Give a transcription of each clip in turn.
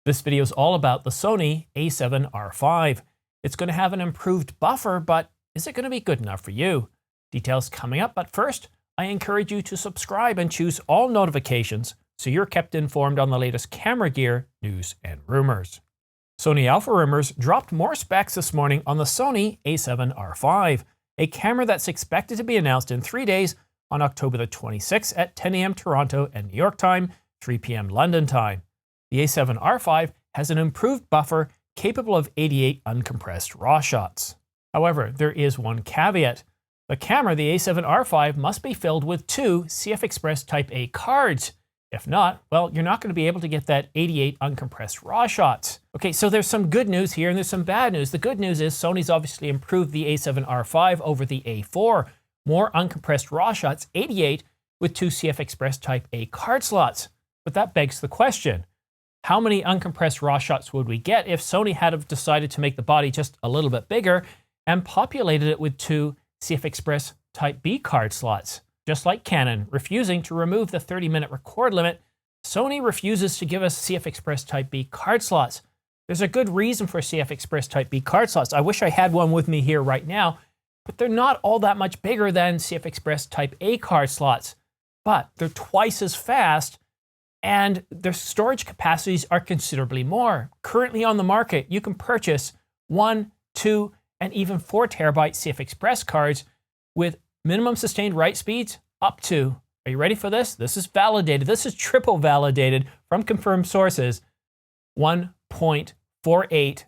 This video is all about the Sony a7R5. It's going to have an improved buffer, but is it going to be good enough for you? Details coming up, but first, I encourage you to subscribe and choose all notifications so you're kept informed on the latest camera gear, news, and rumors. Sony Alpha Rumors dropped more specs this morning on the Sony a7R5, a camera that's expected to be announced in 3 days on October the 26th at 10 a.m. Toronto and New York time, 3 p.m. London time. The a7R5 has an improved buffer capable of 88 uncompressed RAW shots. However, there is one caveat. The camera, the a7R5, must be filled with 2 CFexpress Type A cards. If not, well, you're not going to be able to get that 88 uncompressed RAW shots. Okay, so there's some good news here and there's some bad news. The good news is Sony's obviously improved the a7R5 over the A4. More uncompressed RAW shots, 88, with 2 CFexpress Type A card slots. But that begs the question. How many uncompressed RAW shots would we get if Sony had have decided to make the body just a little bit bigger and populated it with 2 CFexpress Type B card slots? Just like Canon refusing to remove the 30-minute record limit, Sony refuses to give us CFexpress Type B card slots. There's a good reason for CFexpress Type B card slots. I wish I had one with me here right now, but they're not all that much bigger than CFexpress Type A card slots. But they're twice as fast, and their storage capacities are considerably more. Currently on the market, you can purchase 1, 2, and even 4 terabyte CFexpress cards with minimum sustained write speeds up to, are you ready for this? This is validated. This is triple validated from confirmed sources. 1.48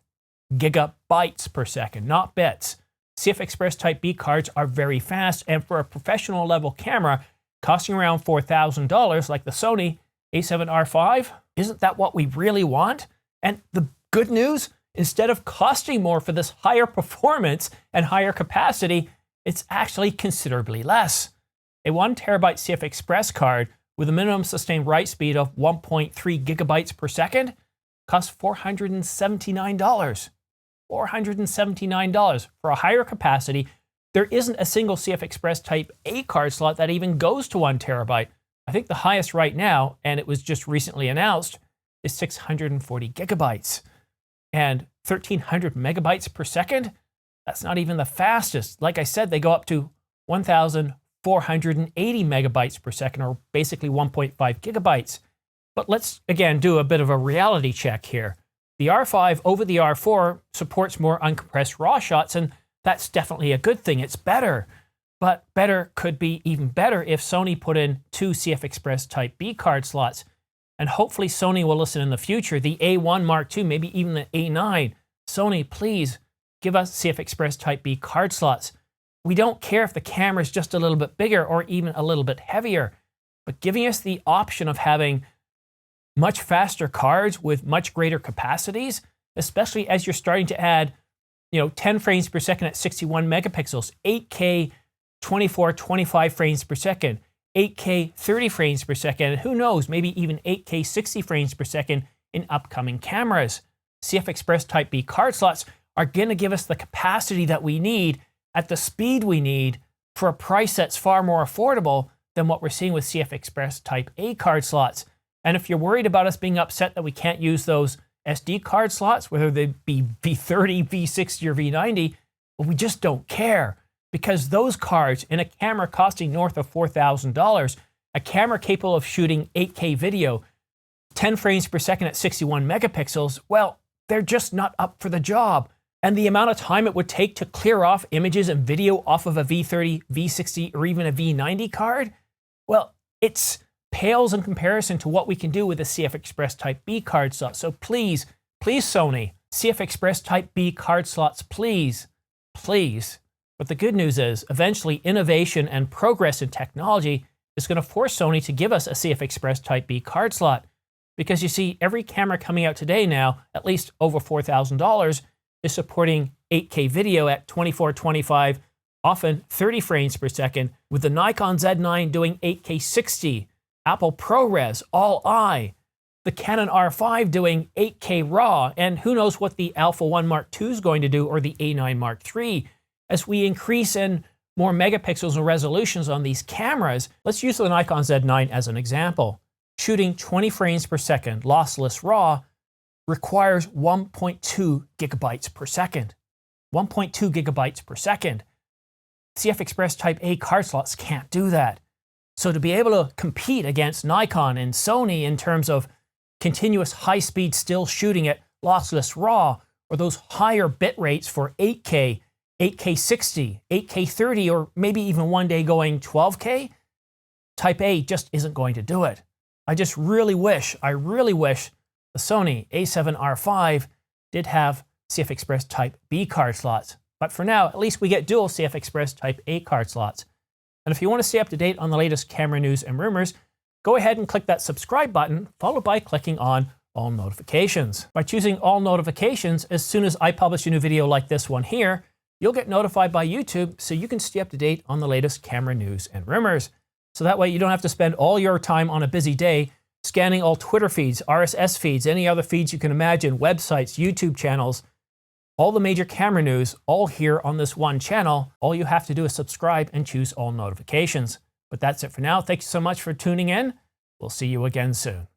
gigabytes per second, not bits. CFexpress Type B cards are very fast, and for a professional level camera costing around $4,000 like the Sony a7R5, isn't that what we really want? And the good news, instead of costing more for this higher performance and higher capacity, it's actually considerably less. A 1 terabyte CFexpress card with a minimum sustained write speed of 1.3 gigabytes per second costs $479. $479 for a higher capacity. There isn't a single CFexpress Type A card slot that even goes to 1 terabyte. I think the highest right now, and it was just recently announced, is 640 gigabytes. And 1300 megabytes per second? That's not even the fastest. Like I said, they go up to 1,480 megabytes per second, or basically 1.5 gigabytes. But let's, again, do a bit of a reality check here. The R5 over the R4 supports more uncompressed RAW shots, and that's definitely a good thing. It's better. But better could be even better if Sony put in 2 CFexpress Type B card slots. And hopefully Sony will listen in the future. The A1 Mark II, maybe even the A9. Sony, please give us CFexpress Type B card slots. We don't care if the camera is just a little bit bigger or even a little bit heavier. But giving us the option of having much faster cards with much greater capacities, especially as you're starting to add 10 frames per second at 61 megapixels, 8K 24, 25 frames per second, 8K 30 frames per second, and who knows, maybe even 8K 60 frames per second in upcoming cameras. CFexpress Type B card slots are going to give us the capacity that we need at the speed we need for a price that's far more affordable than what we're seeing with CFexpress Type A card slots. And if you're worried about us being upset that we can't use those SD card slots, whether they be V30, V60, or V90, well, we just don't care. Because those cards in a camera costing north of $4,000, a camera capable of shooting 8K video, 10 frames per second at 61 megapixels, well, they're just not up for the job. And the amount of time it would take to clear off images and video off of a V30, V60, or even a V90 card, well, it's pales in comparison to what we can do with a CFexpress Type B card slot. So please, please Sony, CFexpress Type B card slots, please, please. But the good news is, eventually, innovation and progress in technology is going to force Sony to give us a CFexpress Type B card slot. Because you see, every camera coming out today now, at least over $4,000, is supporting 8K video at 24, 25, often 30 frames per second, with the Nikon Z9 doing 8K 60, Apple ProRes, all-eye, the Canon R5 doing 8K RAW, and who knows what the Alpha 1 Mark II is going to do, or the A9 Mark III. As we increase in more megapixels and resolutions on these cameras, let's use the Nikon Z9 as an example. Shooting 20 frames per second, lossless RAW, requires 1.2 gigabytes per second. 1.2 gigabytes per second. CFexpress Type A card slots can't do that. So to be able to compete against Nikon and Sony in terms of continuous high-speed still shooting at lossless RAW, or those higher bit rates for 8K, 8K 60, 8K 30, or maybe even one day going 12K, Type A just isn't going to do it. I really wish the Sony a7R V did have CFexpress Type B card slots. But for now, at least we get dual CFexpress Type A card slots. And if you want to stay up to date on the latest camera news and rumors, go ahead and click that subscribe button, followed by clicking on all notifications. By choosing all notifications, as soon as I publish a new video like this one here, you'll get notified by YouTube so you can stay up to date on the latest camera news and rumors. So that way you don't have to spend all your time on a busy day scanning all Twitter feeds, RSS feeds, any other feeds you can imagine, websites, YouTube channels, all the major camera news, all here on this one channel. All you have to do is subscribe and choose all notifications. But that's it for now. Thank you so much for tuning in. We'll see you again soon.